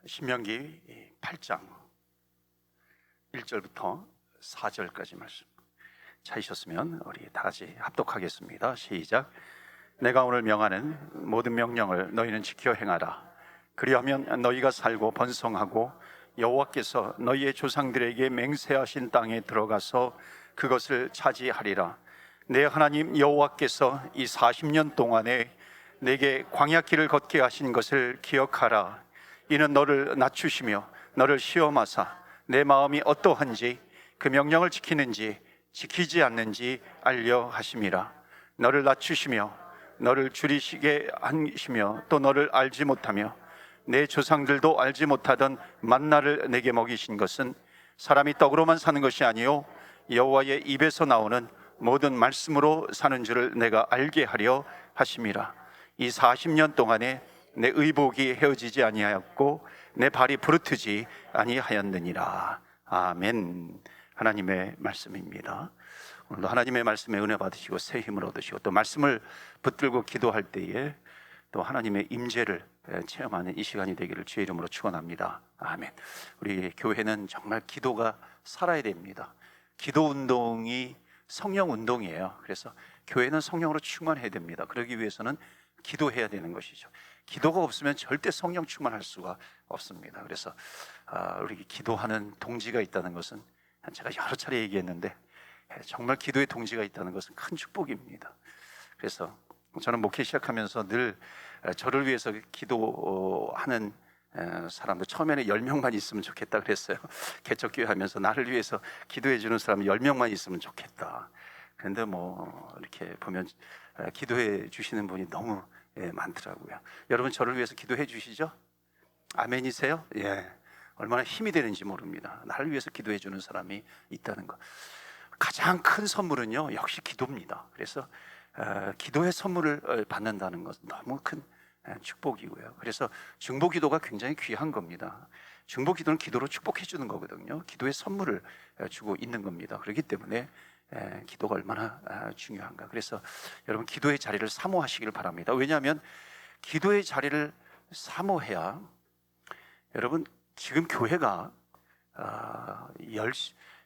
신명기 8장 1절부터 4절까지 말씀 찾으셨으면 우리 다 같이 합독하겠습니다. 시작. 내가 오늘 명하는 모든 명령을 너희는 지켜 행하라. 그리하면 너희가 살고 번성하고 여호와께서 너희의 조상들에게 맹세하신 땅에 들어가서 그것을 차지하리라. 내 하나님 여호와께서 이 40년 동안에 내게 광야길을 걷게 하신 것을 기억하라. 이는 너를 낮추시며 너를 시험하사 내 마음이 어떠한지 그 명령을 지키는지 지키지 않는지 알려 하심이라. 너를 낮추시며 너를 줄이시게 하시며 또 너를 알지 못하며 내 조상들도 알지 못하던 만나를 내게 먹이신 것은 사람이 떡으로만 사는 것이 아니요 여호와의 입에서 나오는 모든 말씀으로 사는 줄을 내가 알게 하려 하심이라. 이 40년 동안에 내 의복이 헤어지지 아니하였고 내 발이 부르트지 아니하였느니라. 아멘. 하나님의 말씀입니다. 오늘도 하나님의 말씀에 은혜 받으시고 새 힘을 얻으시고 또 말씀을 붙들고 기도할 때에 또 하나님의 임재를 체험하는 이 시간이 되기를 주의 이름으로 축원합니다. 아멘. 우리 교회는 정말 기도가 살아야 됩니다. 기도 운동이 성령 운동이에요. 그래서 교회는 성령으로 충만해야 됩니다. 그러기 위해서는 기도해야 되는 것이죠. 기도가 없으면 절대 성령 충만할 수가 없습니다. 그래서 우리 기도하는 동지가 있다는 것은 제가 여러 차례 얘기했는데 정말 기도의 동지가 있다는 것은 큰 축복입니다. 그래서 저는 목회 시작하면서 늘 저를 위해서 기도하는 사람들 처음에는 10명만 있으면 좋겠다 그랬어요. 개척교회 하면서 나를 위해서 기도해 주는 사람 10명만 있으면 좋겠다. 그런데 뭐 이렇게 보면 기도해 주시는 분이 너무 많더라고요. 여러분 저를 위해서 기도해 주시죠? 아멘이세요? 예. 얼마나 힘이 되는지 모릅니다. 나를 위해서 기도해 주는 사람이 있다는 것. 가장 큰 선물은요 역시 기도입니다. 그래서 기도의 선물을 받는다는 것은 너무 큰 축복이고요. 그래서 중보기도가 굉장히 귀한 겁니다. 중보기도는 기도로 축복해 주는 거거든요. 기도의 선물을 주고 있는 겁니다. 그렇기 때문에 기도가 얼마나 중요한가. 그래서 여러분 기도의 자리를 사모하시길 바랍니다. 왜냐하면 기도의 자리를 사모해야 여러분 지금 교회가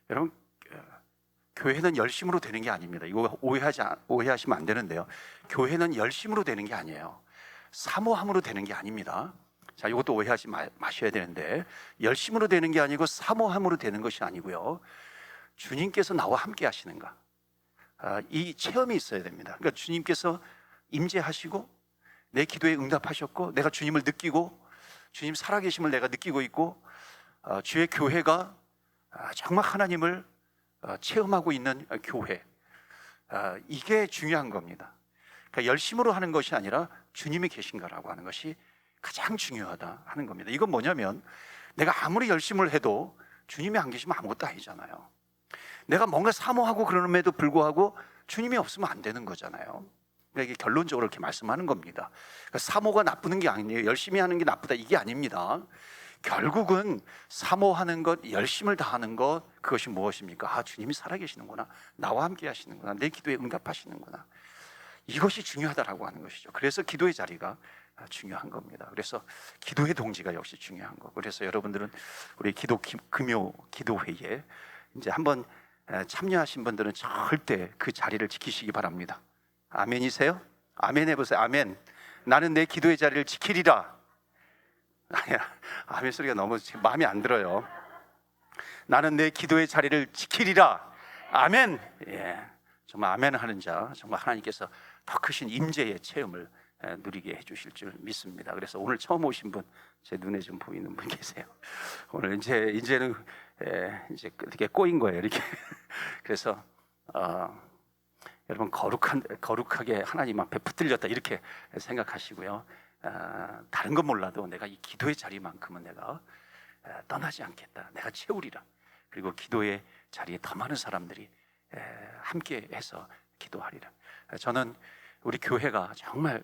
여러분 교회는 열심으로 되는 게 아닙니다. 이거 오해하시면 안 되는데요. 교회는 열심으로 되는 게 아니에요. 사모함으로 되는 게 아닙니다. 자, 이것도 오해하지 마셔야 되는데 열심으로 되는 게 아니고 사모함으로 되는 것이 아니고요. 주님께서 나와 함께 하시는가, 이 체험이 있어야 됩니다. 그러니까 주님께서 임재하시고 내 기도에 응답하셨고 내가 주님을 느끼고 주님 살아계심을 내가 느끼고 있고 주의 교회가 정말 하나님을 체험하고 있는 교회, 이게 중요한 겁니다. 그러니까 열심으로 하는 것이 아니라 주님이 계신가라고 하는 것이 가장 중요하다 하는 겁니다. 이건 뭐냐면 내가 아무리 열심을 해도 주님이 안 계시면 아무것도 아니잖아요. 내가 뭔가 사모하고 그러는데도 불구하고 주님이 없으면 안 되는 거잖아요. 그러니까 이게 결론적으로 이렇게 말씀하는 겁니다. 그러니까 사모가 나쁘는 게 아니에요. 열심히 하는 게 나쁘다 이게 아닙니다. 결국은 사모하는 것, 열심을 다하는 것, 그것이 무엇입니까? 주님이 살아계시는구나, 나와 함께 하시는구나, 내 기도에 응답하시는구나, 이것이 중요하다라고 하는 것이죠. 그래서 기도의 자리가 중요한 겁니다. 그래서 기도의 동지가 역시 중요한 거고, 그래서 여러분들은 우리 금요 기도회에 이제 한번 참여하신 분들은 절대 그 자리를 지키시기 바랍니다. 아멘이세요? 아멘 해보세요. 아멘. 나는 내 기도의 자리를 지키리라. 아니야, 아멘 소리가 너무 마음에 안 들어요. 나는 내 기도의 자리를 지키리라. 아멘. 예, 정말 아멘 하는 자, 정말 하나님께서 더 크신 임재의 체험을 누리게 해주실 줄 믿습니다. 그래서 오늘 처음 오신 분, 제 눈에 좀 보이는 분 계세요. 오늘 이제는 이제 이렇게 꼬인 거예요, 이렇게. 그래서 여러분 거룩하게 하나님 앞에 붙들렸다 이렇게 생각하시고요. 다른 건 몰라도 내가 이 기도의 자리만큼은 내가 떠나지 않겠다. 내가 채우리라. 그리고 기도의 자리에 더 많은 사람들이 함께 해서 기도하리라. 저는 우리 교회가 정말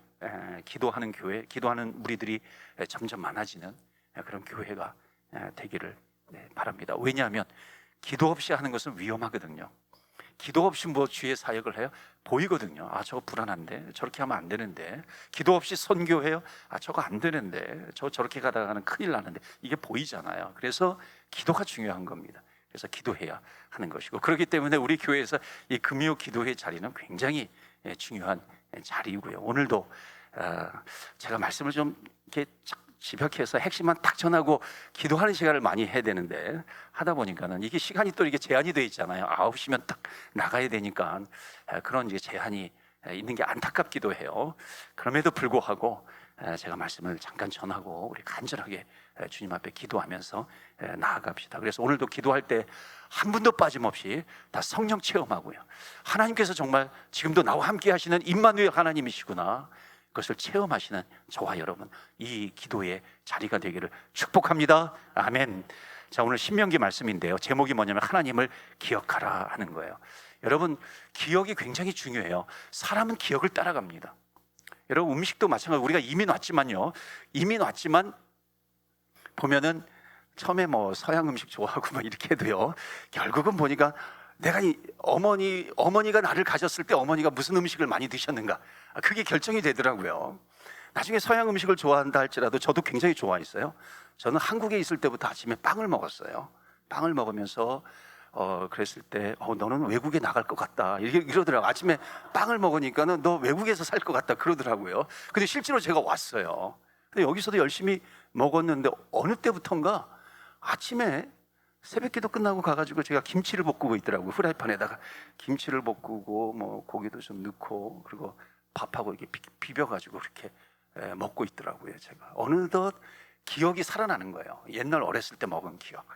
기도하는 교회, 기도하는 우리들이 점점 많아지는 그런 교회가 되기를 바랍니다. 왜냐하면 기도 없이 하는 것은 위험하거든요. 기도 없이 뭐 주의 사역을 해요? 보이거든요. 아, 저거 불안한데, 저렇게 하면 안 되는데. 기도 없이 선교해요? 아, 저거 안 되는데, 저렇게 가다가는 큰일 나는데. 이게 보이잖아요. 그래서 기도가 중요한 겁니다. 그래서 기도해야 하는 것이고, 그렇기 때문에 우리 교회에서 이 금요 기도회 자리는 굉장히 중요한 자리이고요. 오늘도 제가 말씀을 좀 이렇게 집약해서 핵심만 딱 전하고 기도하는 시간을 많이 해야 되는데, 하다 보니까는 이게 시간이 또 이게 제한이 돼 있잖아요. 9시면 딱 나가야 되니까 그런 이제 제한이 있는 게 안타깝기도 해요. 그럼에도 불구하고 제가 말씀을 잠깐 전하고 우리 간절하게 주님 앞에 기도하면서 나아갑시다. 그래서 오늘도 기도할 때 한 분도 빠짐없이 다 성령 체험하고요, 하나님께서 정말 지금도 나와 함께 하시는 임마누엘 하나님이시구나, 그것을 체험하시는 저와 여러분, 이 기도의 자리가 되기를 축복합니다. 아멘. 자, 오늘 신명기 말씀인데요, 제목이 뭐냐면 하나님을 기억하라 하는 거예요. 여러분, 기억이 굉장히 중요해요. 사람은 기억을 따라갑니다. 여러분, 음식도 마찬가지로 우리가 이민 왔지만 보면은 처음에 뭐 서양 음식 좋아하고 막 이렇게 해도요, 결국은 보니까 내가 어머니가 나를 가졌을 때 어머니가 무슨 음식을 많이 드셨는가, 그게 결정이 되더라고요. 나중에 서양 음식을 좋아한다 할지라도 저도 굉장히 좋아했어요. 저는 한국에 있을 때부터 아침에 빵을 먹었어요. 빵을 먹으면서 그랬을 때 너는 외국에 나갈 것 같다 이러더라고요. 아침에 빵을 먹으니까는 너 외국에서 살 것 같다 그러더라고요. 근데 실제로 제가 왔어요. 근데 여기서도 열심히 먹었는데 어느 때부턴가 아침에 새벽기도 끝나고 가가지고 제가 김치를 볶고 있더라고요. 후라이팬에다가 김치를 볶고 뭐 고기도 좀 넣고 그리고 밥하고 이렇게 비벼가지고 이렇게 먹고 있더라고요. 제가 어느덧 기억이 살아나는 거예요. 옛날 어렸을 때 먹은 기억,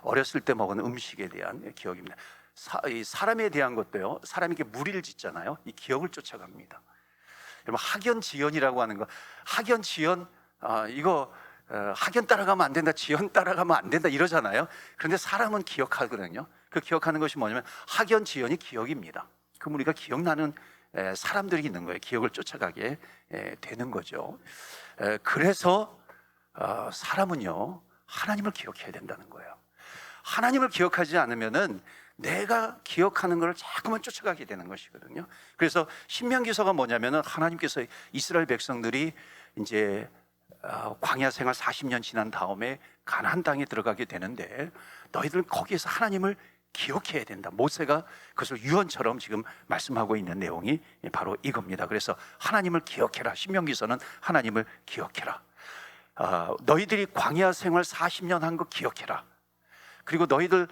어렸을 때 먹은 음식에 대한 기억입니다. 사람에 대한 것도요, 사람이 이렇게 무리를 짓잖아요. 이 기억을 쫓아갑니다. 여러분, 학연지연이라고 하는 거, 학연지연, 이거 학연 따라가면 안 된다, 지연 따라가면 안 된다 이러잖아요. 그런데 사람은 기억하거든요. 그 기억하는 것이 뭐냐면 학연지연이 기억입니다. 그럼 우리가 기억나는 사람들이 있는 거예요. 기억을 쫓아가게 되는 거죠. 그래서 사람은요, 하나님을 기억해야 된다는 거예요. 하나님을 기억하지 않으면은 내가 기억하는 것을 자꾸만 쫓아가게 되는 것이거든요. 그래서 신명기서가 뭐냐면은 하나님께서 이스라엘 백성들이 이제 광야 생활 40년 지난 다음에 가나안 땅에 들어가게 되는데, 너희들은 거기에서 하나님을 기억해야 된다. 모세가 그것을 유언처럼 지금 말씀하고 있는 내용이 바로 이겁니다. 그래서 하나님을 기억해라. 신명기서는 하나님을 기억해라. 너희들이 광야 생활 40년 한 거 기억해라. 그리고 너희들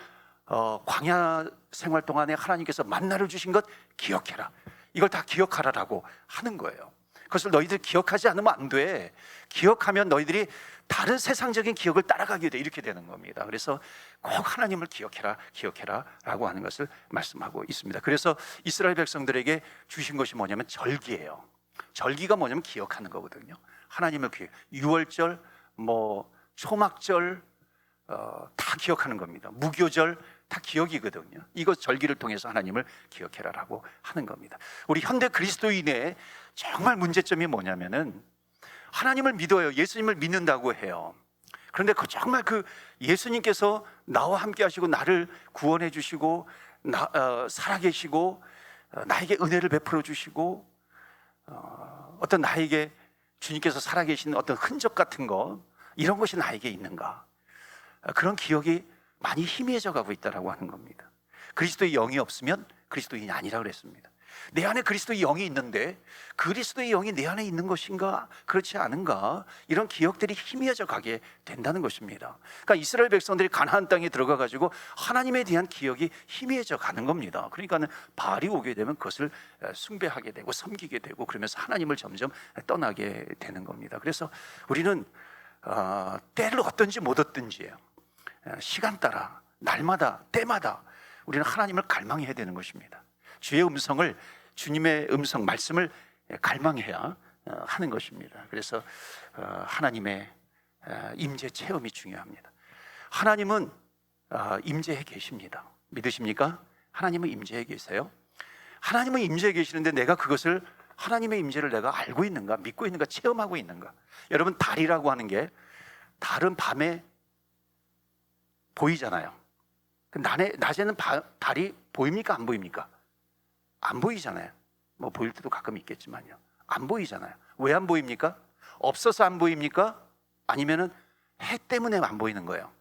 광야 생활 동안에 하나님께서 만나를 주신 것 기억해라. 이걸 다 기억하라라고 하는 거예요. 그것을 너희들 기억하지 않으면 안 돼. 기억하면 너희들이 다른 세상적인 기억을 따라가게 돼. 이렇게 되는 겁니다. 그래서 꼭 하나님을 기억해라 라고 하는 것을 말씀하고 있습니다. 그래서 이스라엘 백성들에게 주신 것이 뭐냐면 절기예요. 절기가 뭐냐면 기억하는 거거든요. 하나님을 유월절, 뭐 초막절 다 기억하는 겁니다. 무교절 다 기억이거든요. 이것 절기를 통해서 하나님을 기억해라라고 하는 겁니다. 우리 현대 그리스도인의 정말 문제점이 뭐냐면은 하나님을 믿어요. 예수님을 믿는다고 해요. 그런데 정말 그 예수님께서 나와 함께 하시고 나를 구원해 주시고 살아계시고 나에게 은혜를 베풀어 주시고 어떤 나에게 주님께서 살아계신 어떤 흔적 같은 거, 이런 것이 나에게 있는가? 그런 기억이 많이 희미해져 가고 있다고 하는 겁니다. 그리스도의 영이 없으면 그리스도인이 아니라 그랬습니다. 내 안에 그리스도의 영이 있는데 그리스도의 영이 내 안에 있는 것인가, 그렇지 않은가, 이런 기억들이 희미해져 가게 된다는 것입니다. 그러니까 이스라엘 백성들이 가나안 땅에 들어가 가지고 하나님에 대한 기억이 희미해져 가는 겁니다. 그러니까는 바알이 오게 되면 그것을 숭배하게 되고 섬기게 되고 그러면서 하나님을 점점 떠나게 되는 겁니다. 그래서 우리는 때를 얻든지 못 얻든지예요. 시간 따라, 날마다, 때마다 우리는 하나님을 갈망해야 되는 것입니다. 주의 음성을, 주님의 음성, 말씀을 갈망해야 하는 것입니다. 그래서 하나님의 임재 체험이 중요합니다. 하나님은 임재해 계십니다. 믿으십니까? 하나님은 임재해 계세요. 하나님은 임재해 계시는데 내가 그것을, 하나님의 임재를 내가 알고 있는가, 믿고 있는가, 체험하고 있는가? 여러분, 달이라고 하는 게, 달은 밤에 보이잖아요. 낮에는 달이 보입니까? 안 보입니까? 안 보이잖아요. 뭐 보일 때도 가끔 있겠지만요. 안 보이잖아요. 왜 안 보입니까? 없어서 안 보입니까? 아니면은 해 때문에 안 보이는 거예요.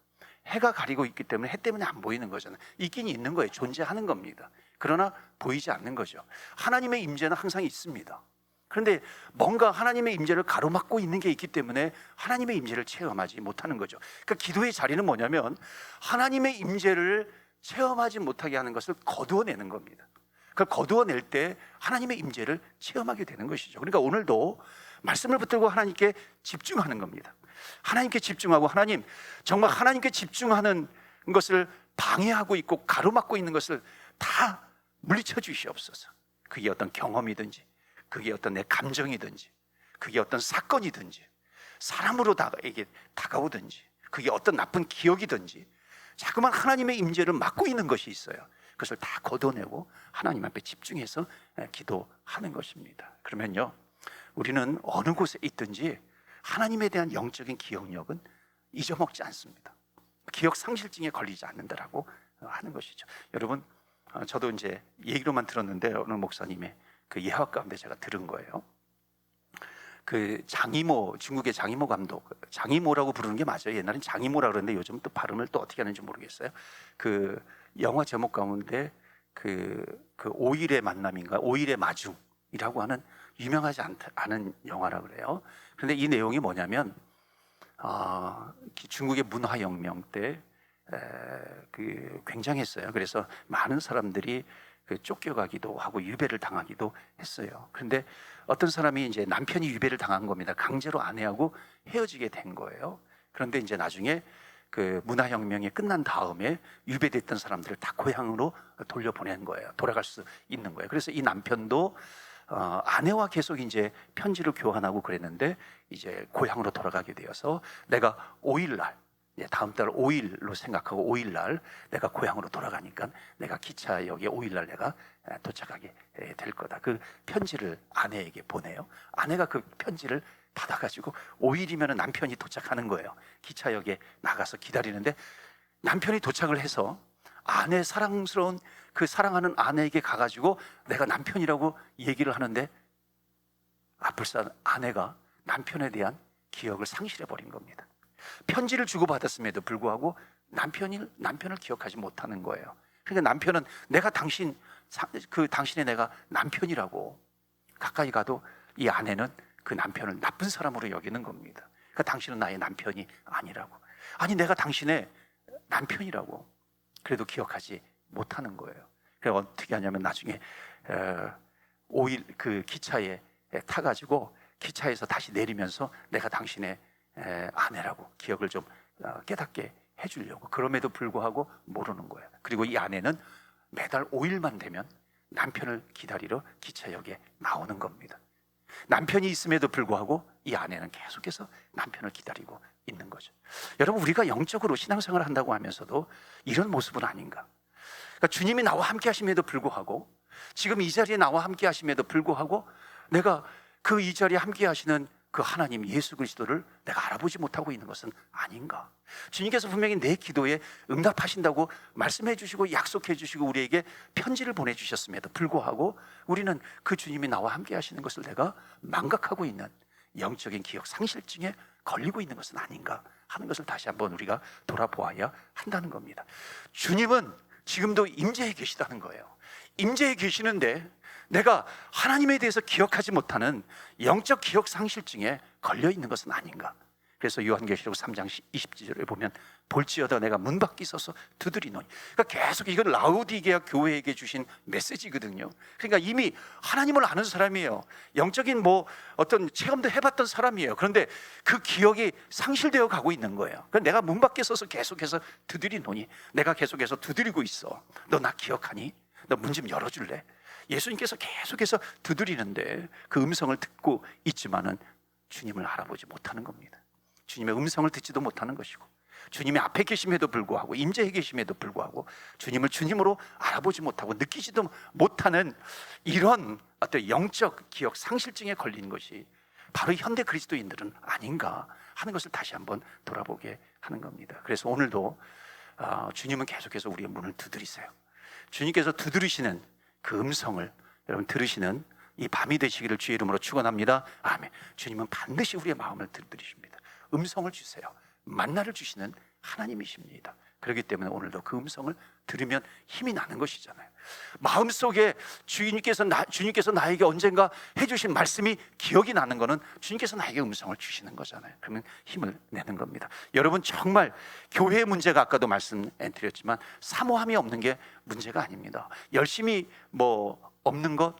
해가 가리고 있기 때문에 해 때문에 안 보이는 거잖아요. 있긴 있는 거예요. 존재하는 겁니다. 그러나 보이지 않는 거죠. 하나님의 임재는 항상 있습니다. 그런데 뭔가 하나님의 임재를 가로막고 있는 게 있기 때문에 하나님의 임재를 체험하지 못하는 거죠. 그러니까 기도의 자리는 뭐냐면 하나님의 임재를 체험하지 못하게 하는 것을 거두어내는 겁니다. 그 거두어낼 때 하나님의 임재를 체험하게 되는 것이죠. 그러니까 오늘도 말씀을 붙들고 하나님께 집중하는 겁니다. 하나님께 집중하고, 하나님, 정말 하나님께 집중하는 것을 방해하고 있고 가로막고 있는 것을 다 물리쳐 주시옵소서. 그게 어떤 경험이든지, 그게 어떤 내 감정이든지, 그게 어떤 사건이든지, 사람으로 에게 다가오든지, 그게 어떤 나쁜 기억이든지, 자꾸만 하나님의 임재를 막고 있는 것이 있어요. 그것을 다 걷어내고 하나님 앞에 집중해서 기도하는 것입니다. 그러면요, 우리는 어느 곳에 있든지 하나님에 대한 영적인 기억력은 잊어먹지 않습니다. 기억 상실증에 걸리지 않는다라고 하는 것이죠. 여러분, 저도 이제 얘기로만 들었는데 어느 목사님의 그 예화 가운데 제가 들은 거예요. 그 장이모, 중국의 장이모 감독, 장이모라고 부르는 게 맞아요. 옛날엔 장이모라고 그러는데 요즘 또 발음을 또 어떻게 하는지 모르겠어요. 그 영화 제목 가운데 그 5일의 만남인가 5일의 마중이라고 하는 유명하지 않은 영화라 그래요. 그런데 이 내용이 뭐냐면 중국의 문화혁명 때 그 굉장했어요. 그래서 많은 사람들이 쫓겨가기도 하고 유배를 당하기도 했어요. 그런데 어떤 사람이 이제 남편이 유배를 당한 겁니다. 강제로 아내하고 헤어지게 된 거예요. 그런데 이제 나중에 그 문화혁명이 끝난 다음에 유배됐던 사람들을 다 고향으로 돌려보낸 거예요. 돌아갈 수 있는 거예요. 그래서 이 남편도 아내와 계속 이제 편지를 교환하고 그랬는데 이제 고향으로 돌아가게 되어서 내가 5일날, 다음 달 5일로 생각하고 5일날 내가 고향으로 돌아가니까 내가 기차역에 5일날 내가 도착하게 될 거다. 그 편지를 아내에게 보내요. 아내가 그 편지를 받아가지고 5일이면 남편이 도착하는 거예요. 기차역에 나가서 기다리는데 남편이 도착을 해서 아내 사랑스러운 그 사랑하는 아내에게 가가지고 내가 남편이라고 얘기를 하는데 벌써 아내가 남편에 대한 기억을 상실해버린 겁니다. 편지를 주고받았음에도 불구하고 남편을 기억하지 못하는 거예요. 그러니까 남편은 내가 당신의 내가 남편이라고 가까이 가도 이 아내는 그 남편을 나쁜 사람으로 여기는 겁니다. 그러니까 당신은 나의 남편이 아니라고. 아니 내가 당신의 남편이라고 그래도 기억하지 못하는 거예요. 그래서 어떻게 하냐면 나중에 5일 그 기차에 타가지고 기차에서 다시 내리면서 내가 당신의 아내라고 기억을 좀 깨닫게 해주려고. 그럼에도 불구하고 모르는 거예요. 그리고 이 아내는 매달 5일만 되면 남편을 기다리러 기차역에 나오는 겁니다. 남편이 있음에도 불구하고 이 아내는 계속해서 남편을 기다리고 있는 거죠. 여러분, 우리가 영적으로 신앙생활을 한다고 하면서도 이런 모습은 아닌가? 그러니까 주님이 나와 함께 하심에도 불구하고, 지금 이 자리에 나와 함께 하심에도 불구하고 내가 그 이 자리에 함께 하시는 그 하나님 예수 그리스도를 내가 알아보지 못하고 있는 것은 아닌가? 주님께서 분명히 내 기도에 응답하신다고 말씀해 주시고 약속해 주시고 우리에게 편지를 보내주셨음에도 불구하고 우리는 그 주님이 나와 함께 하시는 것을 내가 망각하고 있는 영적인 기억 상실증에 걸리고 있는 것은 아닌가 하는 것을 다시 한번 우리가 돌아보아야 한다는 겁니다. 주님은 지금도 임재해 계시다는 거예요. 임재해 계시는데 내가 하나님에 대해서 기억하지 못하는 영적 기억 상실증에 걸려 있는 것은 아닌가? 그래서 요한계시록 3장 20절에 보면 볼지어다 내가 문 밖에 서서 두드리노니. 그러니까 계속 이건 라우디게아 교회에게 주신 메시지거든요. 그러니까 이미 하나님을 아는 사람이에요. 영적인 어떤 체험도 해봤던 사람이에요. 그런데 그 기억이 상실되어 가고 있는 거예요. 그러니까 내가 문 밖에 서서 계속해서 두드리노니, 내가 계속해서 두드리고 있어. 너 나 기억하니? 너 문 좀 열어줄래? 예수님께서 계속해서 두드리는데 그 음성을 듣고 있지만은 주님을 알아보지 못하는 겁니다. 주님의 음성을 듣지도 못하는 것이고, 주님의 앞에 계심에도 불구하고 임재해 계심에도 불구하고 주님을 주님으로 알아보지 못하고 느끼지도 못하는 이런 어떤 영적 기억 상실증에 걸린 것이 바로 현대 그리스도인들은 아닌가 하는 것을 다시 한번 돌아보게 하는 겁니다. 그래서 오늘도 주님은 계속해서 우리의 문을 두드리세요. 주님께서 두드리시는 그 음성을 여러분 들으시는 이 밤이 되시기를 주의 이름으로 축원합니다. 아멘. 주님은 반드시 우리의 마음을 들으십니다. 음성을 주세요. 만나를 주시는 하나님이십니다. 그렇기 때문에 오늘도 그 음성을 들으면 힘이 나는 것이잖아요. 마음속에 주님께서 나에게 언젠가 해주신 말씀이 기억이 나는 것은 주님께서 나에게 음성을 주시는 거잖아요. 그러면 힘을 내는 겁니다. 여러분 정말 교회의 문제가 아까도 말씀드렸지만 사모함이 없는 게 문제가 아닙니다. 열심히 없는 것,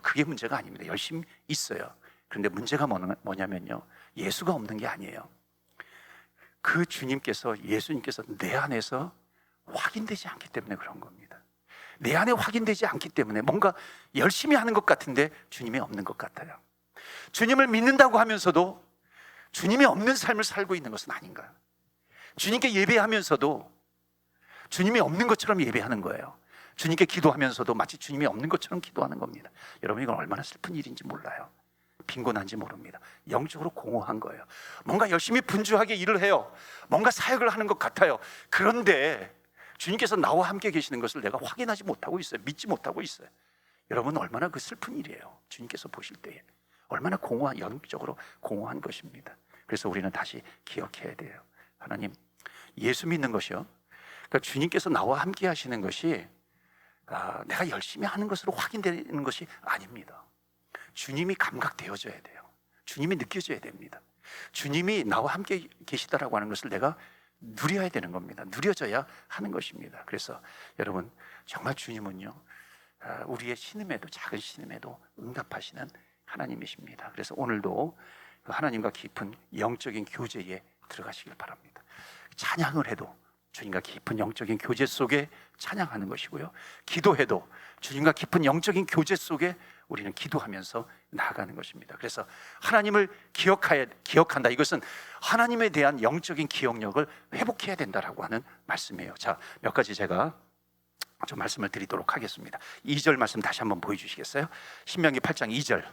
그게 문제가 아닙니다. 열심히 있어요. 그런데 문제가 뭐냐면요, 예수가 없는 게 아니에요. 그 예수님께서 내 안에서 확인되지 않기 때문에 그런 겁니다. 내 안에 확인되지 않기 때문에 뭔가 열심히 하는 것 같은데 주님이 없는 것 같아요. 주님을 믿는다고 하면서도 주님이 없는 삶을 살고 있는 것은 아닌가요? 주님께 예배하면서도 주님이 없는 것처럼 예배하는 거예요. 주님께 기도하면서도 마치 주님이 없는 것처럼 기도하는 겁니다. 여러분 이건 얼마나 슬픈 일인지 몰라요. 빈곤한지 모릅니다. 영적으로 공허한 거예요. 뭔가 열심히 분주하게 일을 해요. 뭔가 사역을 하는 것 같아요. 그런데 주님께서 나와 함께 계시는 것을 내가 확인하지 못하고 있어요. 믿지 못하고 있어요. 여러분 얼마나 그 슬픈 일이에요. 주님께서 보실 때에 얼마나 영적으로 공허한 것입니다. 그래서 우리는 다시 기억해야 돼요. 하나님, 예수 믿는 것이요, 그러니까 주님께서 나와 함께 하시는 것이 내가 열심히 하는 것으로 확인되는 것이 아닙니다. 주님이 감각되어져야 돼요. 주님이 느껴져야 됩니다. 주님이 나와 함께 계시다라고 하는 것을 내가 누려야 되는 겁니다. 누려져야 하는 것입니다. 그래서 여러분 정말 주님은요, 우리의 신음에도, 작은 신음에도 응답하시는 하나님이십니다. 그래서 오늘도 하나님과 깊은 영적인 교제에 들어가시길 바랍니다. 찬양을 해도 주님과 깊은 영적인 교제 속에 찬양하는 것이고요, 기도해도 주님과 깊은 영적인 교제 속에 우리는 기도하면서 나아가는 것입니다. 그래서 하나님을 기억한다, 이것은 하나님에 대한 영적인 기억력을 회복해야 된다라고 하는 말씀이에요. 자, 몇 가지 제가 좀 말씀을 드리도록 하겠습니다. 2절 말씀 다시 한번 보여주시겠어요? 신명기 8장 2절.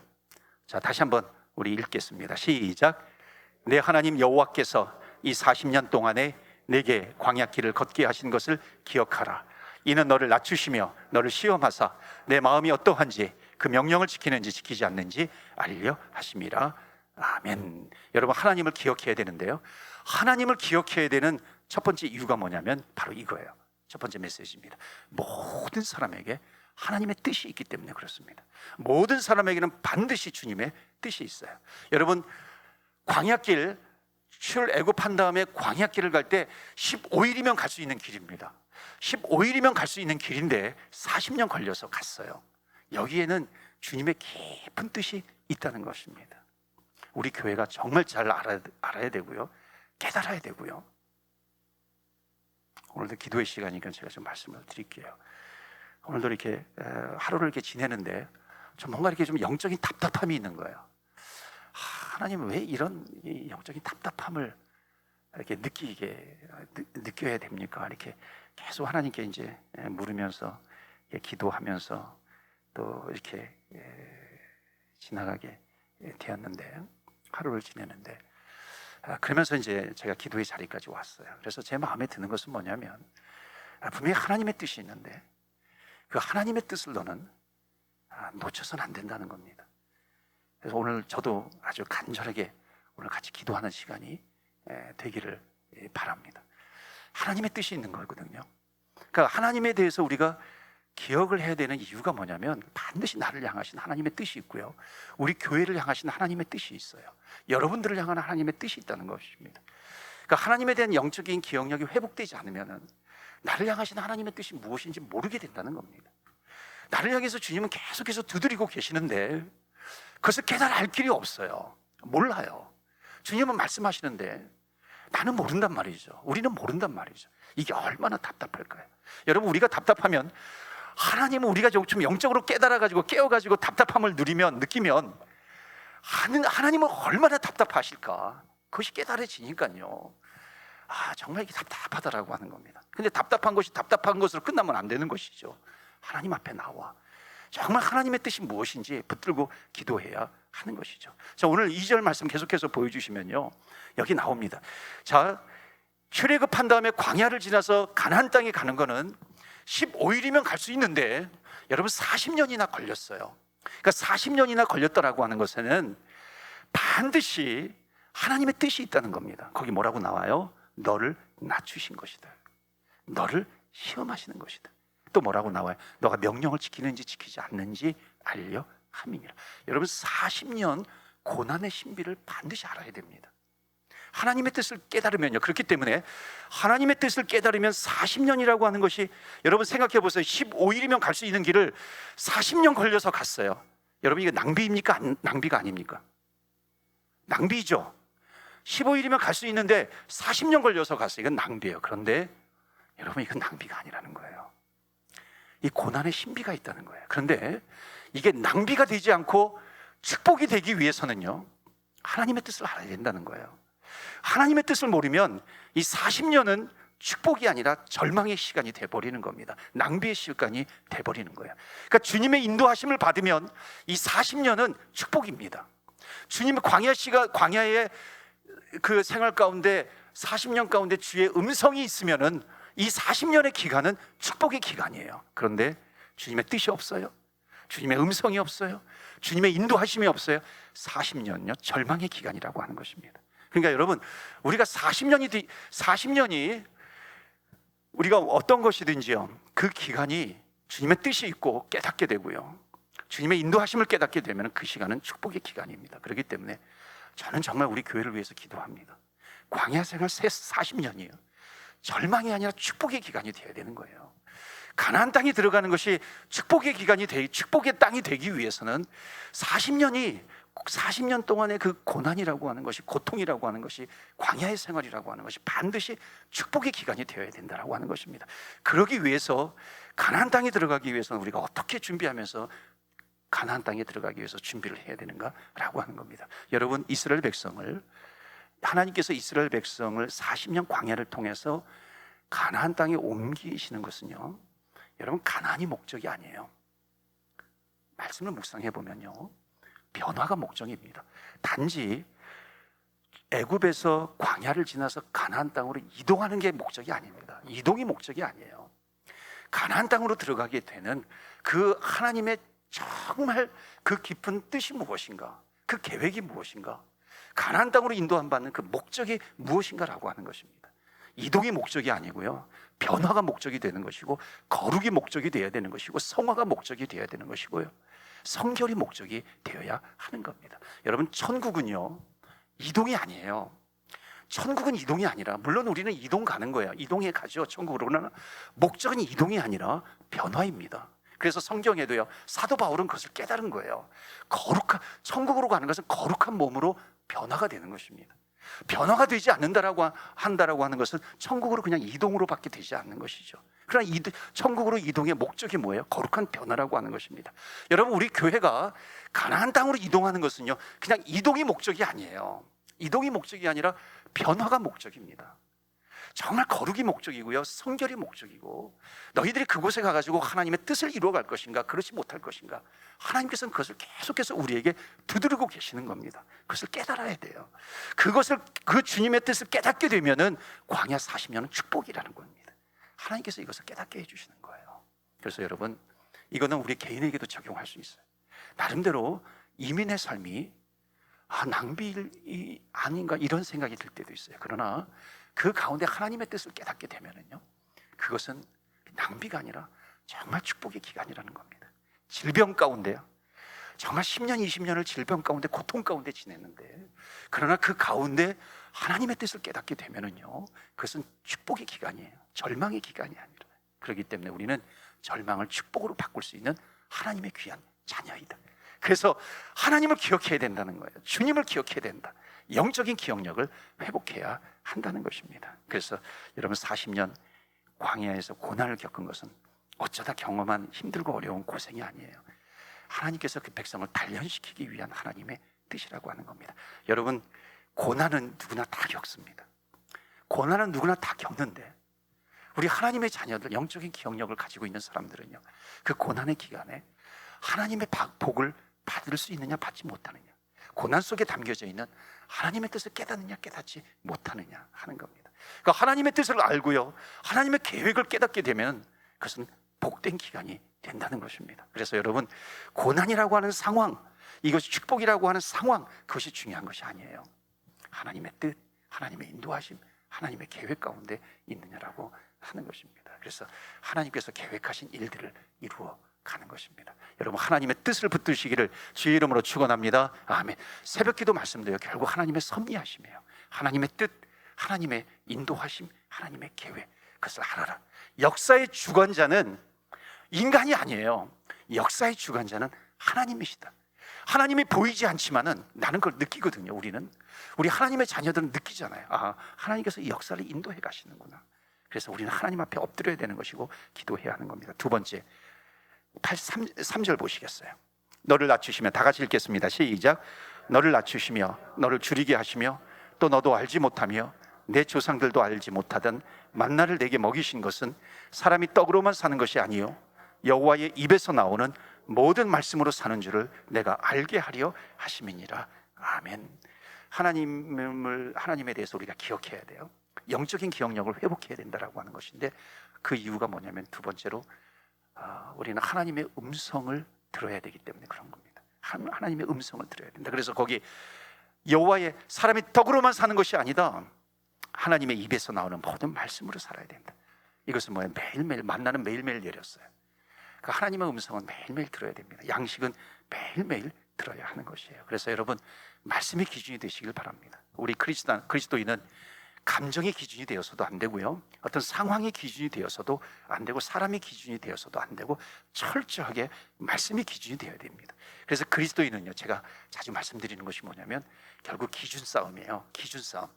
자, 다시 한번 우리 읽겠습니다. 시작. 내 하나님 여호와께서 이 40년 동안에 내게 광야길을 걷게 하신 것을 기억하라. 이는 너를 낮추시며 너를 시험하사 내 마음이 어떠한지 그 명령을 지키는지 지키지 않는지 알려 하심이라. 아멘. 여러분 하나님을 기억해야 되는데요, 하나님을 기억해야 되는 첫 번째 이유가 뭐냐면 바로 이거예요. 첫 번째 메시지입니다. 모든 사람에게 하나님의 뜻이 있기 때문에 그렇습니다. 모든 사람에게는 반드시 주님의 뜻이 있어요. 여러분 광야길, 출애굽한 다음에 광야길을 갈 때 15일이면 갈 수 있는 길입니다. 15일이면 갈 수 있는 길인데 40년 걸려서 갔어요. 여기에는 주님의 깊은 뜻이 있다는 것입니다. 우리 교회가 정말 잘 알아야 되고요, 깨달아야 되고요. 오늘도 기도의 시간이니까 제가 좀 말씀을 드릴게요. 오늘도 이렇게 하루를 이렇게 지내는데 좀 뭔가 이렇게 좀 영적인 답답함이 있는 거예요. 하나님 왜 이런 영적인 답답함을 이렇게 느껴야 됩니까? 이렇게 계속 하나님께 이제 물으면서 기도하면서 또 이렇게 지나가게 되었는데, 하루를 지내는데 그러면서 이제 제가 기도의 자리까지 왔어요. 그래서 제 마음에 드는 것은 뭐냐면 분명히 하나님의 뜻이 있는데 그 하나님의 뜻을 너는 놓쳐서는 안 된다는 겁니다. 그래서 오늘 저도 아주 간절하게 오늘 같이 기도하는 시간이 되기를 바랍니다. 하나님의 뜻이 있는 거거든요. 그러니까 하나님에 대해서 우리가 기억을 해야 되는 이유가 뭐냐면 반드시 나를 향하신 하나님의 뜻이 있고요, 우리 교회를 향하신 하나님의 뜻이 있어요. 여러분들을 향한 하나님의 뜻이 있다는 것입니다. 그러니까 하나님에 대한 영적인 기억력이 회복되지 않으면 나를 향하신 하나님의 뜻이 무엇인지 모르게 된다는 겁니다. 나를 향해서 주님은 계속해서 두드리고 계시는데 그것을 깨달아 알 길이 없어요. 몰라요. 주님은 말씀하시는데 나는 모른단 말이죠. 우리는 모른단 말이죠. 이게 얼마나 답답할까요? 여러분 우리가 답답하면, 하나님은 우리가 좀 영적으로 깨달아가지고 깨어가지고 답답함을 느끼면 하나님은 얼마나 답답하실까? 그것이 깨달아지니까요, 정말 이게 답답하다라고 하는 겁니다. 근데 답답한 것이 답답한 것으로 끝나면 안 되는 것이죠. 하나님 앞에 나와 정말 하나님의 뜻이 무엇인지 붙들고 기도해야 하는 것이죠. 자, 오늘 2절 말씀 계속해서 보여주시면요, 여기 나옵니다. 자, 출애굽한 다음에 광야를 지나서 가나안 땅에 가는 거는 15일이면 갈 수 있는데 여러분 40년이나 걸렸어요. 그러니까 40년이나 걸렸다라고 하는 것에는 반드시 하나님의 뜻이 있다는 겁니다. 거기 뭐라고 나와요? 너를 낮추신 것이다. 너를 시험하시는 것이다. 또 뭐라고 나와요? 너가 명령을 지키는지 지키지 않는지 알려 함이니라. 여러분 40년 고난의 신비를 반드시 알아야 됩니다. 하나님의 뜻을 깨달으면요, 그렇기 때문에 하나님의 뜻을 깨달으면 40년이라고 하는 것이, 여러분 생각해 보세요. 15일이면 갈 수 있는 길을 40년 걸려서 갔어요. 여러분 이게 낭비입니까? 낭비가 아닙니까? 낭비죠. 15일이면 갈 수 있는데 40년 걸려서 갔어요. 이건 낭비예요. 그런데 여러분 이건 낭비가 아니라는 거예요. 이 고난의 신비가 있다는 거예요. 그런데 이게 낭비가 되지 않고 축복이 되기 위해서는요, 하나님의 뜻을 알아야 된다는 거예요. 하나님의 뜻을 모르면 이 40년은 축복이 아니라 절망의 시간이 돼버리는 겁니다. 낭비의 시간이 돼버리는 거예요. 그러니까 주님의 인도하심을 받으면 이 40년은 축복입니다. 주님의 광야의 그 생활 가운데 40년 가운데 주의 음성이 있으면은 이 40년의 기간은 축복의 기간이에요. 그런데 주님의 뜻이 없어요. 주님의 음성이 없어요. 주님의 인도하심이 없어요. 40년요 절망의 기간이라고 하는 것입니다. 그러니까 여러분, 우리가 40년이 우리가 어떤 것이든지요, 그 기간이 주님의 뜻이 있고 깨닫게 되고요, 주님의 인도하심을 깨닫게 되면 그 시간은 축복의 기간입니다. 그렇기 때문에 저는 정말 우리 교회를 위해서 기도합니다. 광야 생활 40년이에요 절망이 아니라 축복의 기간이 되어야 되는 거예요. 가나안 땅에 들어가는 것이 축복의 축복의 땅이 되기 위해서는 40년 동안의 그 고난이라고 하는 것이, 고통이라고 하는 것이, 광야의 생활이라고 하는 것이 반드시 축복의 기간이 되어야 된다라고 하는 것입니다. 그러기 위해서, 가나안 땅에 들어가기 위해서는 우리가 어떻게 준비하면서 가나안 땅에 들어가기 위해서 준비를 해야 되는가라고 하는 겁니다. 여러분, 하나님께서 이스라엘 백성을 40년 광야를 통해서 가나안 땅에 옮기시는 것은요, 여러분 가나안이 목적이 아니에요. 말씀을 묵상해 보면요, 변화가 목적입니다. 단지 애굽에서 광야를 지나서 가나안 땅으로 이동하는 게 목적이 아닙니다. 이동이 목적이 아니에요. 가나안 땅으로 들어가게 되는 그 하나님의 정말 그 깊은 뜻이 무엇인가, 그 계획이 무엇인가, 가나안 땅으로 인도받는 그 목적이 무엇인가라고 하는 것입니다. 이동이 목적이 아니고요, 변화가 목적이 되는 것이고, 거룩이 목적이 되어야 되는 것이고, 성화가 목적이 되어야 되는 것이고요, 성결이 목적이 되어야 하는 겁니다. 여러분, 천국은요 이동이 아니에요. 천국은 이동이 아니라, 물론 우리는 이동 가는 거예요. 이동해 가죠, 천국으로는. 목적은 이동이 아니라 변화입니다. 그래서 성경에도요, 사도 바울은 그것을 깨달은 거예요. 천국으로 가는 것은 거룩한 몸으로 변화가 되는 것입니다. 변화가 되지 않는다라고 하는 것은 천국으로 그냥 이동으로 밖에 되지 않는 것이죠. 그러나 천국으로 이동의 목적이 뭐예요? 거룩한 변화라고 하는 것입니다. 여러분, 우리 교회가 가나안 땅으로 이동하는 것은요, 그냥 이동이 목적이 아니에요. 이동이 목적이 아니라 변화가 목적입니다. 정말 거룩이 목적이고요, 성결이 목적이고, 너희들이 그곳에 가가지고 하나님의 뜻을 이루어갈 것인가, 그렇지 못할 것인가, 하나님께서는 그것을 계속해서 우리에게 두드리고 계시는 겁니다. 그것을 깨달아야 돼요. 그 주님의 뜻을 깨닫게 되면은 광야 40년은 축복이라는 겁니다. 하나님께서 이것을 깨닫게 해주시는 거예요. 그래서 여러분, 이거는 우리 개인에게도 적용할 수 있어요. 나름대로 이민의 삶이 낭비 아닌가 이런 생각이 들 때도 있어요. 그러나 그 가운데 하나님의 뜻을 깨닫게 되면은요, 그것은 낭비가 아니라 정말 축복의 기간이라는 겁니다. 질병 가운데요, 정말 10년, 20년을 질병 가운데, 고통 가운데 지냈는데, 그러나 그 가운데 하나님의 뜻을 깨닫게 되면은요, 그것은 축복의 기간이에요. 절망의 기간이 아니라. 그렇기 때문에 우리는 절망을 축복으로 바꿀 수 있는 하나님의 귀한 자녀이다. 그래서 하나님을 기억해야 된다는 거예요. 주님을 기억해야 된다. 영적인 기억력을 회복해야 한다는 것입니다. 그래서 여러분, 40년 광야에서 고난을 겪은 것은 어쩌다 경험한 힘들고 어려운 고생이 아니에요. 하나님께서 그 백성을 단련시키기 위한 하나님의 뜻이라고 하는 겁니다. 여러분, 고난은 누구나 다 겪습니다. 고난은 누구나 다 겪는데, 우리 하나님의 자녀들, 영적인 기억력을 가지고 있는 사람들은요, 그 고난의 기간에 하나님의 복을 받을 수 있느냐, 받지 못하느냐, 고난 속에 담겨져 있는 하나님의 뜻을 깨닫느냐, 깨닫지 못하느냐 하는 겁니다. 그러니까 하나님의 뜻을 알고요, 하나님의 계획을 깨닫게 되면 그것은 복된 기간이 된다는 것입니다. 그래서 여러분, 고난이라고 하는 상황, 이것이 축복이라고 하는 상황, 그것이 중요한 것이 아니에요. 하나님의 뜻, 하나님의 인도하심, 하나님의 계획 가운데 있느냐라고 하는 것입니다. 그래서 하나님께서 계획하신 일들을 이루어 가는 것입니다. 여러분, 하나님의 뜻을 붙드시기를 주의 이름으로 축원합니다. 아멘. 새벽기도 말씀드려요. 결국 하나님의 섭리하심이에요. 하나님의 뜻, 하나님의 인도하심, 하나님의 계획, 그것을 알아라. 역사의 주관자는 인간이 아니에요. 역사의 주관자는 하나님이시다. 하나님이 보이지 않지만은 나는 그걸 느끼거든요. 우리 하나님의 자녀들은 느끼잖아요. 아, 하나님께서 이 역사를 인도해 가시는구나. 그래서 우리는 하나님 앞에 엎드려야 되는 것이고 기도해야 하는 겁니다. 두 번째, 3절 보시겠어요? 너를 낮추시며, 다 같이 읽겠습니다. 시작. 너를 낮추시며 너를 줄이게 하시며 또 너도 알지 못하며 내 조상들도 알지 못하던 만나를 내게 먹이신 것은 사람이 떡으로만 사는 것이 아니요 여호와의 입에서 나오는 모든 말씀으로 사는 줄을 내가 알게 하려 하심이니라. 아멘. 하나님에 대해서 우리가 기억해야 돼요. 영적인 기억력을 회복해야 된다라고 하는 것인데, 그 이유가 뭐냐면 두 번째로 우리는 하나님의 음성을 들어야 되기 때문에 그런 겁니다. 하나님의 음성을 들어야 된다. 그래서 거기 여호와의, 사람이 떡으로만 사는 것이 아니다, 하나님의 입에서 나오는 모든 말씀으로 살아야 된다. 이것은 뭐예요? 매일매일 만나는 매일매일 내렸어요. 그 하나님의 음성은 매일매일 들어야 됩니다. 양식은 매일매일 들어야 하는 것이에요. 그래서 여러분, 말씀이 기준이 되시길 바랍니다. 우리 그리스도인은 감정의 기준이 되어서도 안 되고요, 어떤 상황의 기준이 되어서도 안 되고, 사람의 기준이 되어서도 안 되고, 철저하게 말씀이 기준이 되어야 됩니다. 그래서 그리스도인은요, 제가 자주 말씀드리는 것이 뭐냐면 결국 기준 싸움이에요. 기준 싸움.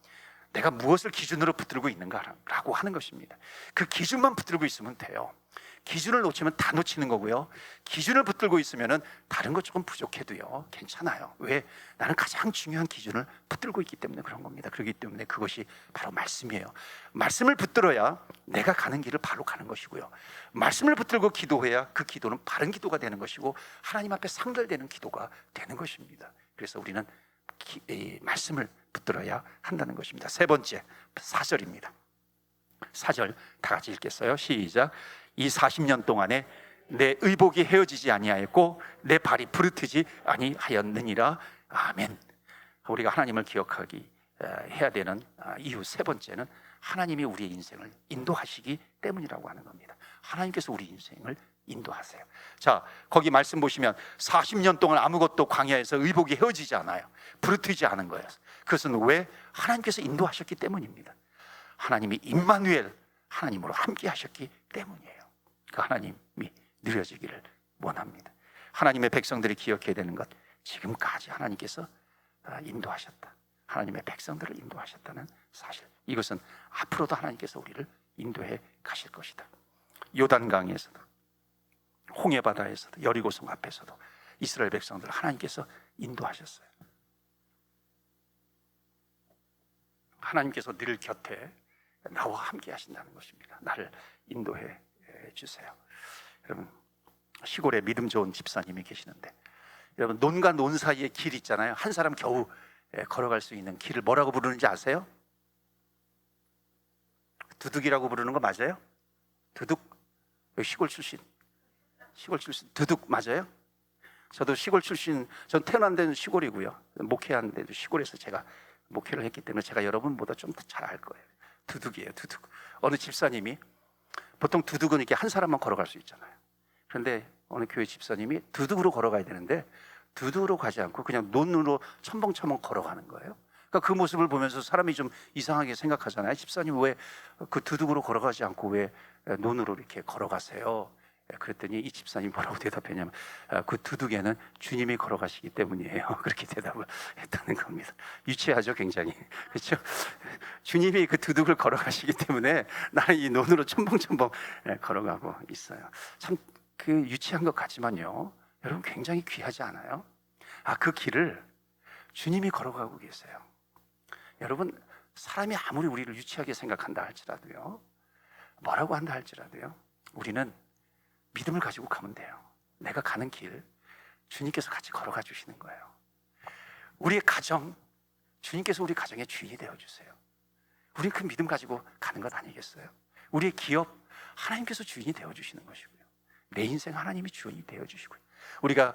내가 무엇을 기준으로 붙들고 있는가라고 하는 것입니다. 그 기준만 붙들고 있으면 돼요. 기준을 놓치면 다 놓치는 거고요, 기준을 붙들고 있으면 다른 것 조금 부족해도요 괜찮아요. 왜? 나는 가장 중요한 기준을 붙들고 있기 때문에 그런 겁니다. 그렇기 때문에 그것이 바로 말씀이에요. 말씀을 붙들어야 내가 가는 길을 바로 가는 것이고요, 말씀을 붙들고 기도해야 그 기도는 바른 기도가 되는 것이고 하나님 앞에 상달되는 기도가 되는 것입니다. 그래서 우리는 말씀을 붙들어야 한다는 것입니다. 세 번째, 4절입니다. 4절 다 같이 읽겠어요. 시작. 이 40년 동안에 내 의복이 헤어지지 아니하였고 내 발이 부르트지 아니하였느니라. 아멘. 우리가 하나님을 기억하기 해야 되는 이유 세 번째는 하나님이 우리의 인생을 인도하시기 때문이라고 하는 겁니다. 하나님께서 우리 인생을 인도하세요. 자, 거기 말씀 보시면 40년 동안 아무것도 광야에서 의복이 헤어지지 않아요. 부르트지 않은 거예요. 그것은 왜? 하나님께서 인도하셨기 때문입니다. 하나님이 임마누엘, 하나님으로 함께 하셨기 때문이에요. 그 하나님이 누려지기를 원합니다. 하나님의 백성들이 기억해야 되는 것, 지금까지 하나님께서 인도하셨다, 하나님의 백성들을 인도하셨다는 사실, 이것은 앞으로도 하나님께서 우리를 인도해 가실 것이다. 요단강에서도, 홍해바다에서도, 여리고성 앞에서도 이스라엘 백성들을 하나님께서 인도하셨어요. 하나님께서 늘 곁에 나와 함께 하신다는 것입니다. 나를 인도해 주세요. 여러분, 시골에 믿음 좋은 집사님이 계시는데, 여러분, 논과 논 사이에 길 있잖아요. 한 사람 겨우 걸어갈 수 있는 길을 뭐라고 부르는지 아세요? 두둑이라고 부르는 거 맞아요? 두둑? 시골 출신 두둑 맞아요? 저도 시골 출신, 전 태어난 데는 시골이고요, 목회한 데도 시골에서 제가 목회를 했기 때문에 제가 여러분보다 좀 더 잘 알 거예요. 두둑이에요, 두둑. 어느 집사님이, 보통 두둑은 이렇게 한 사람만 걸어갈 수 있잖아요. 그런데 어느 교회 집사님이 두둑으로 걸어가야 되는데 두둑으로 가지 않고 그냥 논으로 첨벙첨벙 걸어가는 거예요. 그러니까 그 모습을 보면서 사람이 좀 이상하게 생각하잖아요. 집사님 왜 그 두둑으로 걸어가지 않고 왜 논으로 이렇게 걸어가세요? 그랬더니 이 집사님이 뭐라고 대답했냐면 그 두둑에는 주님이 걸어가시기 때문이에요. 그렇게 대답을 했다는 겁니다. 유치하죠, 굉장히. 그렇죠? 주님이 그 두둑을 걸어가시기 때문에 나는 이 논으로 첨벙첨벙 걸어가고 있어요. 참 그 유치한 것 같지만요, 여러분, 굉장히 귀하지 않아요? 그 길을 주님이 걸어가고 계세요. 여러분, 사람이 아무리 우리를 유치하게 생각한다 할지라도요, 뭐라고 한다 할지라도요, 우리는 믿음을 가지고 가면 돼요. 내가 가는 길 주님께서 같이 걸어가 주시는 거예요. 우리의 가정, 주님께서 우리 가정의 주인이 되어주세요. 우리는 그 믿음 가지고 가는 것 아니겠어요? 우리의 기업, 하나님께서 주인이 되어주시는 것이고요, 내 인생 하나님이 주인이 되어주시고요. 우리가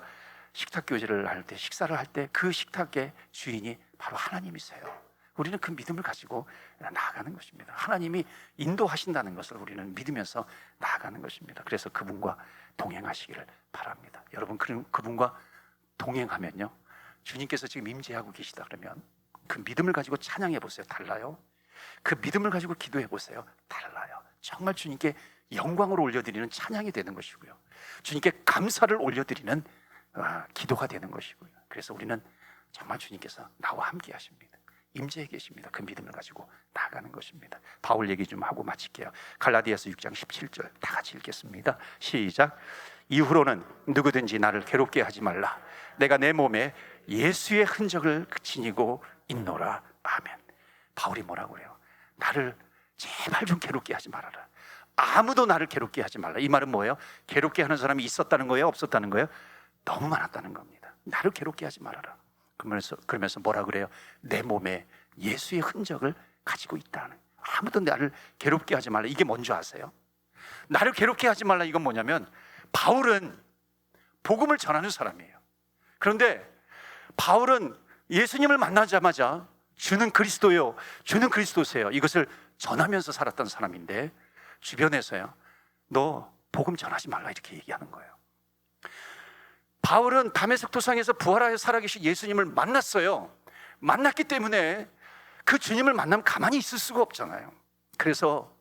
식탁 교제를 할 때, 식사를 할 때 그 식탁의 주인이 바로 하나님이세요. 우리는 그 믿음을 가지고 나아가는 것입니다. 하나님이 인도하신다는 것을 우리는 믿으면서 나아가는 것입니다. 그래서 그분과 동행하시기를 바랍니다. 여러분, 그분과 동행하면요, 주님께서 지금 임재하고 계시다 그러면 그 믿음을 가지고 찬양해 보세요. 달라요. 그 믿음을 가지고 기도해 보세요. 달라요. 정말 주님께 영광을 올려드리는 찬양이 되는 것이고요, 주님께 감사를 올려드리는 기도가 되는 것이고요. 그래서 우리는 정말 주님께서 나와 함께 하십니다. 임재해 계십니다. 그 믿음을 가지고 나아가는 것입니다. 바울 얘기 좀 하고 마칠게요. 갈라디아서 6장 17절 다 같이 읽겠습니다. 시작. 이후로는 누구든지 나를 괴롭게 하지 말라. 내가 내 몸에 예수의 흔적을 지니고 있노라. 아멘. 바울이 뭐라고 그래요? 나를 제발 좀 괴롭게 하지 말아라. 아무도 나를 괴롭게 하지 말라. 이 말은 뭐예요? 괴롭게 하는 사람이 있었다는 거예요? 없었다는 거예요? 너무 많았다는 겁니다. 나를 괴롭게 하지 말아라. 그러면서 뭐라 그래요? 내 몸에 예수의 흔적을 가지고 있다는. 아무도 나를 괴롭게 하지 말라. 이게 뭔지 아세요? 나를 괴롭게 하지 말라. 이건 뭐냐면, 바울은 복음을 전하는 사람이에요. 그런데 바울은 예수님을 만나자마자 주는 그리스도요, 주는 그리스도세요, 이것을 전하면서 살았던 사람인데, 주변에서요, 너 복음 전하지 말라 이렇게 얘기하는 거예요. 바울은 다메섹 도상에서 부활하여 살아계신 예수님을 만났어요. 만났기 때문에 그 주님을 만나면 가만히 있을 수가 없잖아요. 그래서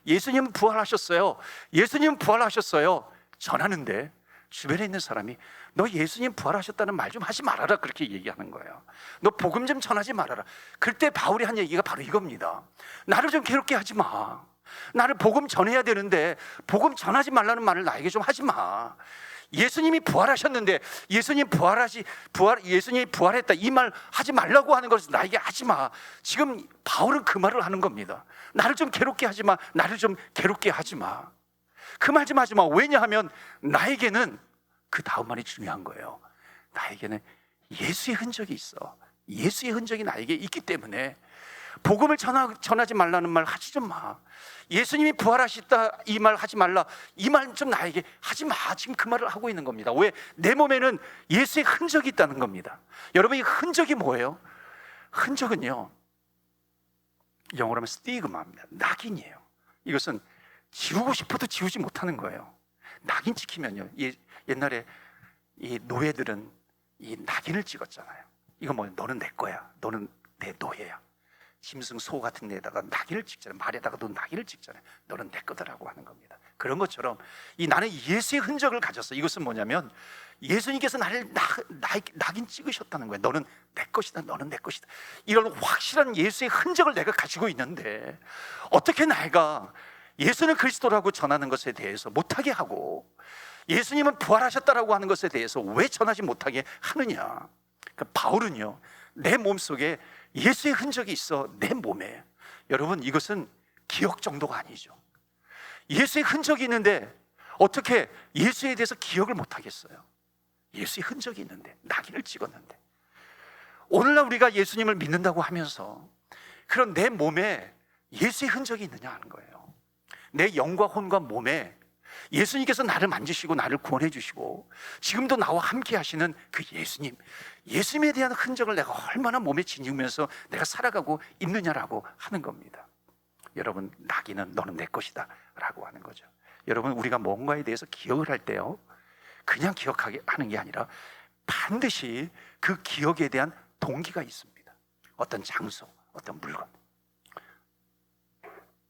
예수님은 부활하셨어요, 예수님은 부활하셨어요 전하는데 주변에 있는 사람이 너 예수님 부활하셨다는 말 좀 하지 말아라 그렇게 얘기하는 거예요. 너 복음 좀 전하지 말아라. 그때 바울이 한 얘기가 바로 이겁니다. 나를 좀 괴롭게 하지 마. 나를 복음 전해야 되는데 복음 전하지 말라는 말을 나에게 좀 하지 마. 예수님이 부활하셨는데 예수님이 부활했다 이 말 하지 말라고 하는 것을 나에게 하지 마. 지금 바울은 그 말을 하는 겁니다. 나를 좀 괴롭게 하지 마. 나를 좀 괴롭게 하지 마. 그 말 좀 하지 마. 왜냐하면 나에게는 그 다음 말이 중요한 거예요. 나에게는 예수의 흔적이 있어. 예수의 흔적이 나에게 있기 때문에 복음을 전하지 말라는 말 하지 좀 마. 예수님이 부활하셨다 이 말 하지 말라, 이 말 좀 나에게 하지 마. 지금 그 말을 하고 있는 겁니다. 왜? 내 몸에는 예수의 흔적이 있다는 겁니다. 여러분, 이 흔적이 뭐예요? 흔적은요, 영어로 하면 스티그마입니다. 낙인이에요. 이것은 지우고 싶어도 지우지 못하는 거예요. 낙인 찍히면요, 옛날에 이 노예들은 이 낙인을 찍었잖아요. 이거 뭐, 너는 내 거야, 너는 내 노예야. 짐승, 소 같은 데다가 낙인을 찍잖아요. 말에다가도 낙인을 찍잖아요. 너는 내 거다라고 하는 겁니다. 그런 것처럼 나는 예수의 흔적을 가졌어. 이것은 뭐냐면 예수님께서 나를 낙인 찍으셨다는 거예요. 너는 내 것이다, 너는 내 것이다. 이런 확실한 예수의 흔적을 내가 가지고 있는데 어떻게 내가 예수는 그리스도라고 전하는 것에 대해서 못하게 하고 예수님은 부활하셨다라고 하는 것에 대해서 왜 전하지 못하게 하느냐. 그러니까 바울은요, 내 몸속에 예수의 흔적이 있어. 내 몸에. 여러분, 이것은 기억 정도가 아니죠. 예수의 흔적이 있는데 어떻게 예수에 대해서 기억을 못하겠어요? 예수의 흔적이 있는데, 낙인을 찍었는데. 오늘날 우리가 예수님을 믿는다고 하면서 그런 내 몸에 예수의 흔적이 있느냐 하는 거예요. 내 영과 혼과 몸에 예수님께서 나를 만지시고 나를 구원해 주시고 지금도 나와 함께 하시는 그 예수님에 대한 흔적을 내가 얼마나 몸에 지니면서 내가 살아가고 있느냐라고 하는 겁니다. 여러분, 낙인은 너는 내 것이다 라고 하는 거죠. 여러분, 우리가 뭔가에 대해서 기억을 할 때요, 그냥 기억하게 하는 게 아니라 반드시 그 기억에 대한 동기가 있습니다. 어떤 장소, 어떤 물건.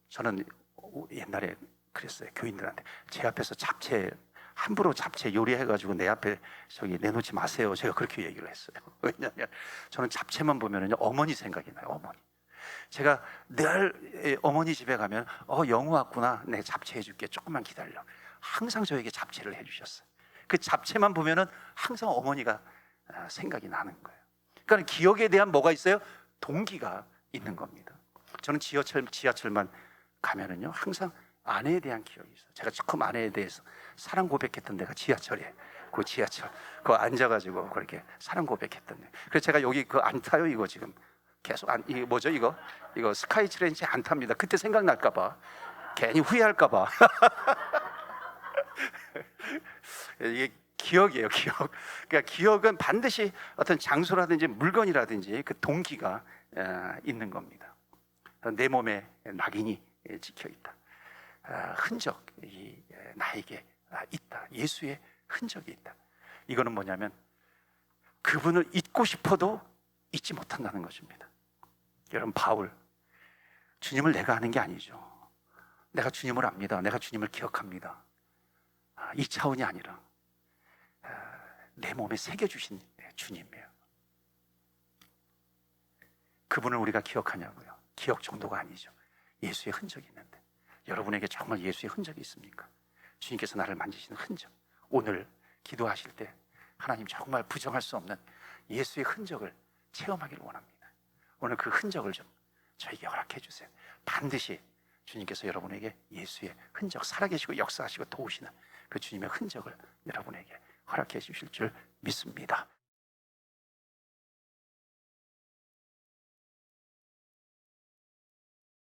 저는 옛날에 그랬어요. 교인들한테 제 앞에서 함부로 잡채 요리해가지고 내 앞에 내놓지 마세요. 제가 그렇게 얘기를 했어요. 왜냐하면 저는 잡채만 보면은요, 어머니 생각이 나요. 어머니. 제가 늘 어머니 집에 가면 영우 왔구나, 내 잡채 해줄게, 조금만 기다려. 항상 저에게 잡채를 해주셨어요. 그 잡채만 보면은 항상 어머니가 생각이 나는 거예요. 그러니까 기억에 대한 뭐가 있어요? 동기가 있는 겁니다. 저는 지하철만 가면은요, 항상 아내에 대한 기억이 있어요. 제가 처음 아내에 대해서 사랑 고백했던 데가 지하철에, 그 지하철 그거 앉아가지고 그렇게 사랑 고백했던 데. 그래서 제가 여기 그 안 타요. 이거 지금 계속 이게 뭐죠? 이거 스카이트렌치 안 탑니다. 그때 생각날까봐, 괜히 후회할까봐. 이게 기억이에요, 기억. 그러니까 기억은 반드시 어떤 장소라든지 물건이라든지 그 동기가 있는 겁니다. 내 몸에 낙인이 찍혀 있다. 흔적이 나에게 있다. 예수의 흔적이 있다. 이거는 뭐냐면 그분을 잊고 싶어도 잊지 못한다는 것입니다. 여러분, 바울, 주님을 내가 아는 게 아니죠. 내가 주님을 압니다. 내가 주님을 기억합니다. 이 차원이 아니라 내 몸에 새겨주신 주님이에요. 그분을 우리가 기억하냐고요? 기억 정도가 아니죠. 예수의 흔적이 있는데, 여러분에게 정말 예수의 흔적이 있습니까? 주님께서 나를 만지시는 흔적, 오늘 기도하실 때 하나님 정말 부정할 수 없는 예수의 흔적을 체험하기를 원합니다. 오늘 그 흔적을 좀 저에게 허락해 주세요. 반드시 주님께서 여러분에게 예수의 흔적, 살아계시고 역사하시고 도우시는 그 주님의 흔적을 여러분에게 허락해 주실 줄 믿습니다.